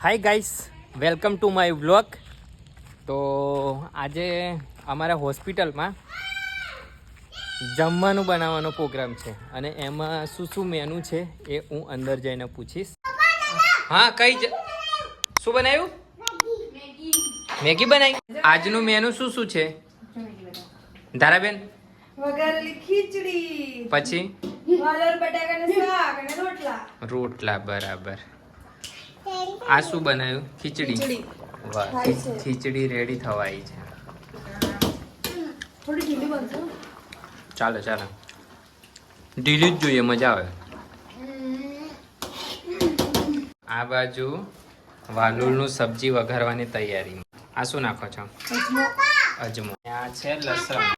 Hi guys, welcome to my vlog. તો આજે અમારા હોસ્પિટલમાં જમવાનું બનાવવાનો પ્રોગ્રામ છે અને એમાં શું શું મેનુ છે એ હું અંદર જઈને પૂછીશ. હા, શું બનાવ્યું? મેગી બનાવી. આજનું મેનુ શું શું છે ધારાબેન? વઘારેલી ખીચડી, પછી વાલોર બટાકાનું શાક અને રોટલા. રોટલા, બરાબર. આ શું બનાવ્યું? ખીચડી. વાહ, ખીચડી રેડી થવા આવી છે. થોડી ઢીલી બનશે. ચાલો ઢીલી જ જોઈએ, મજા આવે. આ બાજુ વાલોળનું સબ્જી વઘારવાની તૈયારી. આ શું નાખો છો? અજમો. આ છે લસણ.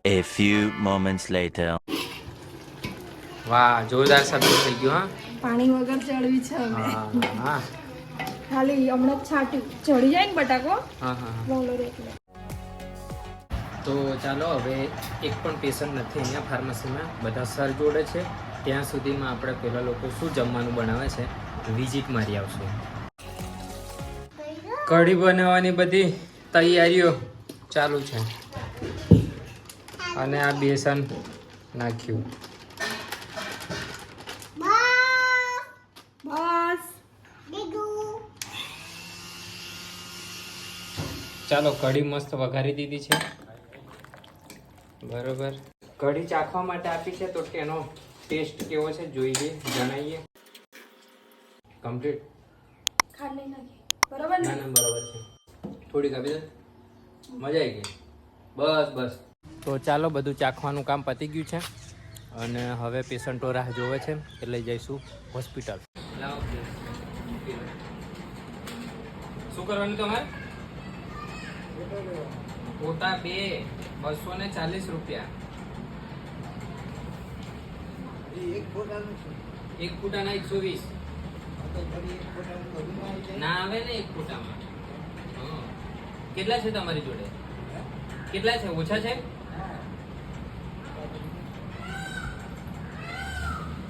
A few moments later. વાહ, જોરદાર સબ્જી થઈ ગયું. પાણી વગર ચડવી છે અમે. હા. ખાલી હમણાં જ છાંટ્યું, ચડી જાય ને બટાકો હા. વાલોર એટલે. તો ચાલો, હવે એક પણ પેશન્ટ નથી અહીંયા ફાર્મસીમાં, બધા સર જોડે છે. ત્યાં સુધીમાં આપણે પેલા લોકો શું જમવાનું બનાવે છે વિઝિટ મારી આવશું. કઢી બનાવવાની બધી તૈયારીઓ ચાલુ છે અને આ બેસન નાખ્યું. બસ ચાલો, કઢી મસ્ત વઘારી દીધી છે. બરોબર. કઢી ચાખવા માટે આપી છે તો તેનો ટેસ્ટ કેવો છે જોઈએ, જણાવીએ. કમ્પ્લીટ. ખાંડ નહીં નાખી, બરાબર ને? ના, બરાબર છે. થોડીક આપી દે, મજા આવી ગઈ. બસ. તો ચાલો, બધું ચાખવાનું કામ પતી ગયું છે અને હવે પેશન્ટો રાહ જોવે છે એટલે જઈશું હોસ્પિટલ. શું કરવાનું તમારે? ફોટા 2 240 રૂપિયા. એક ફોટાના 120 ના આવે ને એક ફોટામાં. કેટલા છે તમારી જોડે? કેટલા છે? ઓછા છે?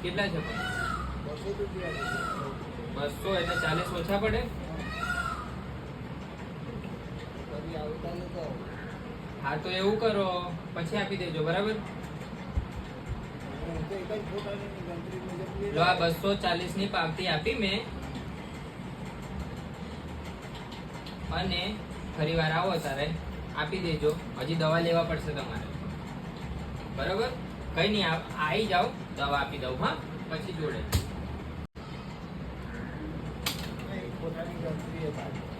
કેટલા છે? 200 એટલે 40 ઓછા પડે. હા, તો એવું કરો, પછી આપી દેજો, બરાબર? લો, આ 240 ની પાવતી આપી મેં, અને ફરી વાર આવો ત્યારે આપી દેજો. હજી દવા લેવા પડશે તમારે, બરાબર? કઈ નહીં, આવી જાઓ, દવા આપી દઉં. હા, પછી જોડે.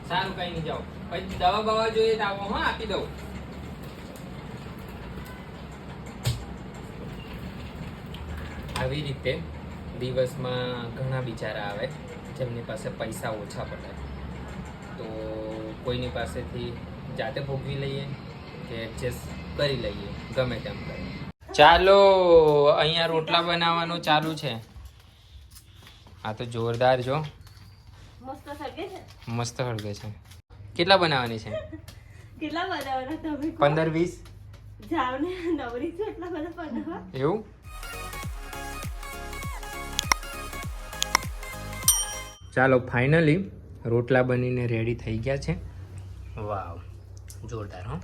સારું, કઈ નહીં, જાઓ. પછી દવા બવા જોઈએ તો આવો. હા, આપી દઉં. આવી રીતે દિવસમાં ઘણા બિચારા આવે જેમની પાસે પૈસા ઓછા પડે, તો કોઈની પાસેથી જાતે ભોગવી લઈએ કે એડજસ્ટ કરી લઈએ, ગમે તેમ કરી. ચાલો, અહીંયા રોટલા બનાવવાનું ચાલુ છે. આ તો જોરદાર જો, મસ્ત હળગે છે. કેટલા બનાવવાની છે? કેટલા બનાવવાના તમે? 15-20. જાવ ને, નવરી છો એટલા બધા બનાવવા. એવું? ચાલો, ફાઇનલી રોટલા બનીને રેડી થઈ ગયા છે. વાવ, જોરદાર. હો,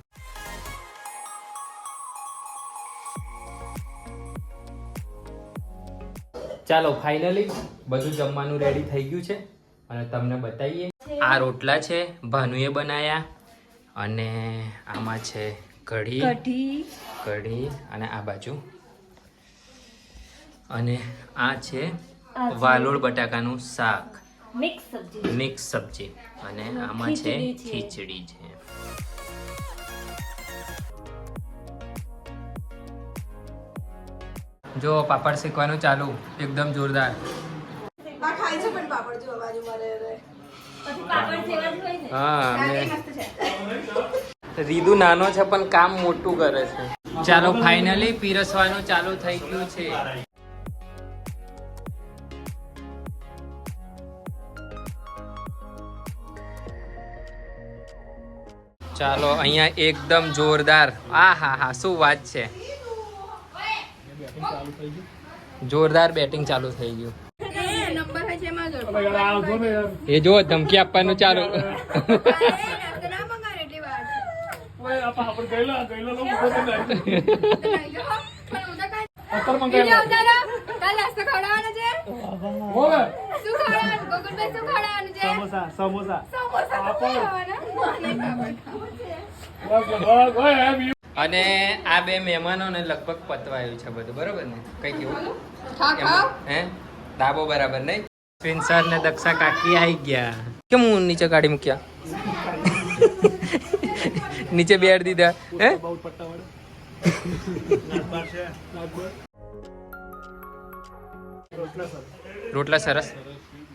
ચાલો, ફાઇનલી બધું જમવાનું રેડી થઈ ગયું છે અને તમને બતાવીએ. આ રોટલા છે, ભાનુએ બનાયા, અને આમાં છે કઢી અને આ બાજુ, અને આ છે વાલોળ બટાકાનું શાક, મિક્સ સબ્જી, અને આમાં છે ખીચડી છે. જો પાપડ શેકવાનું ચાલુ, એકદમ જોરદાર. આ ખાય છે પણ પાપડ જો બાજુ મારે હા રીદુ નાનો છે પણ કામ મોટું કરે છે. ચાલો ફાઇનલી પીરસવાનું ચાલુ થઈ ગયું છે. ચાલો અહીંયા એકદમ જોરદાર. હા શું વાત છે. જોરદાર બેટિંગ ચાલુ થઈ ગયું. એ જો ધમકી આપવાનું ચાલુ. અને આ બે મહેમાનોને લગભગ પતવાયું છે બધું બરોબર ને? કઈ કેવું હે ધાબો બરાબર નહીં? સ્પિન્સર ને દક્ષા કાકી આવી ગયા. કેમ હું નીચે ગાડી મૂક્યા? નીચે બેડ દીધા હે? રોટલા સરસ.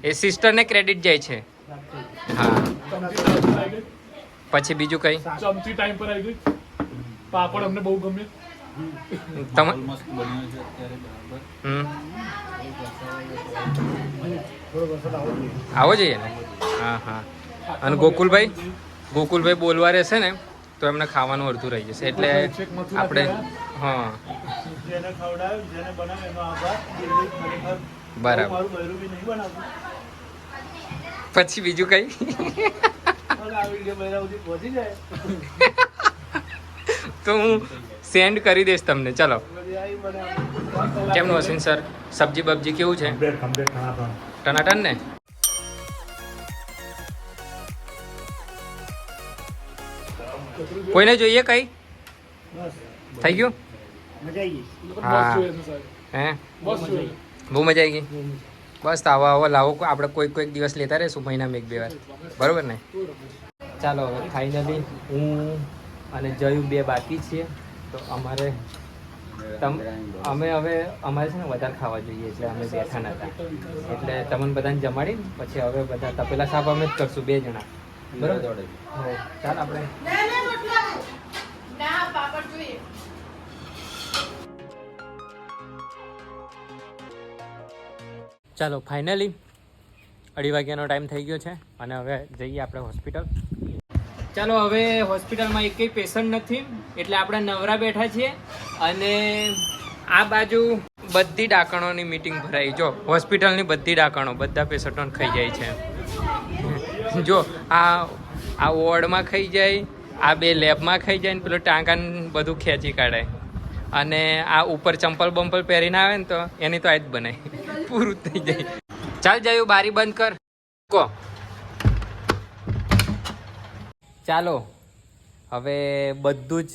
એ સિસ્ટર ને ક્રેડિટ જાય છે. હા પછી બીજું કઈ? ચમચી ટાઈમ પર આવી ગઈ. પાપડ અમને બહુ ગમે. તમે આવો જોઈએ ને? હા. અને ગોકુલભાઈ બોલવા રહેશે ને તો એમને ખાવાનું અડધું રહી જશે એટલે આપણે હા બરાબર. પછી બીજું કઈ? તો હું સેન્ડ કરી દઈશ તમને. ચલો કેમનું અશ્વિન સર? સબ્જી બબ્જી કેવું છે? ટનાટન ને? કોઈને જોઈએ કઈ? થઈ ગયું? હા હે બહુ મજા આવી ગઈ. બસ આવો લાવો. આપણે કોઈક દિવસ લેતા રહીશું મહિનામાં 1-2 વાર બરોબર ને? ચાલો હવે ફાઇનલી હું અને જયું બે બાકી છીએ તો અમારે અમારે છે ને વધારે ખાવા જોઈએ એટલે અમે બેઠા નતા એટલે તમને બધાને જમાડી પછી હવે બધા તપેલા સાફ અમે જ કરશું 2 જણા બરોબર? ચાલ આપણે ચાલો ફાઇનલી 2:30 વાગ્યાનો ટાઈમ થઈ ગયો છે અને હવે જઈએ આપણે હોસ્પિટલ. ચાલો હવે હોસ્પિટલમાં એકેય પેશન્ટ નથી એટલે આપણે નવરા બેઠા છીએ અને આ બાજુ બધી ડાકણોની મીટિંગ ભરાઈ. જો હોસ્પિટલની બધી ડાકણો બધા પેશન્ટોને ખાઈ જાય છે. જો આ વોર્ડમાં ખાઈ જાય, આ 2 લેબમાં ખાઈ જાય ને પેલો ટાંકાને બધું ખેંચી કાઢે અને આ ઉપર ચંપલ બંપલ પહેરીને આવે ને તો એની તો આ જ બનાય પૂરું થઈ જાય. ચાલ જાયું બારી બંધ કર. કો ચાલો હવે બધું જ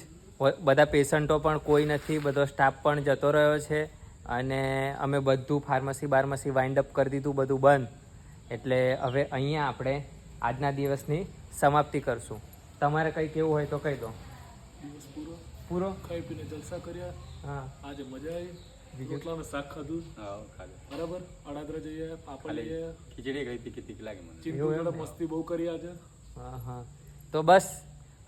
બધા પેશન્ટો પણ કોઈ નથી, બધો સ્ટાફ પણ જતો રહ્યો છે અને અમે બધું ફાર્મસી વાઇન્ડ અપ કરી દીધું, બધું બંધ. એટલે હવે અહીંયા આપણે આજના દિવસની સમાપ્તિ કરશું. તમારે કંઈ કેવું હોય તો કહી દો. દિવસ પૂરો ખાઈ પીને જલસા કર્યા. હા આજે મજા આવી. રોટલાનું શાક ખાધું. બરાબર. અડાદરા જઈએ, પાપડ લઈએ, ખીચડી ગઈ તીખી લાગે મને. ચીંટુ જોડે મસ્તી બહુ કરી આજે. હા તો બસ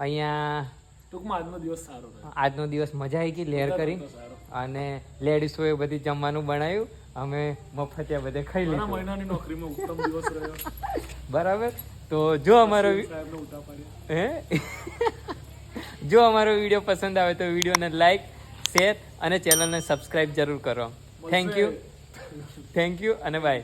અહીંયા ટૂંકમાં આજનો દિવસ સારો રહ્યો. આજનો દિવસ મજા આવી ગઈ લેર કરી અને લેડીઝોએ બધી જમવાનું બનાવ્યું, અમે મફતિયા બધે ખાઈ લીધું. મહિનાની નોકરીમાં ઉત્તમ દિવસ રહ્યો. બરાબર. તો જો અમારો સાહેબને ઉઠા પાડ્યા. જો અમારો વિડીયો પસંદ આવે તો વિડીયોને લાઈક, શેર અને ચેનલને સબસ્ક્રાઈબ જરૂર કરો. થેન્ક યુ અને બાય.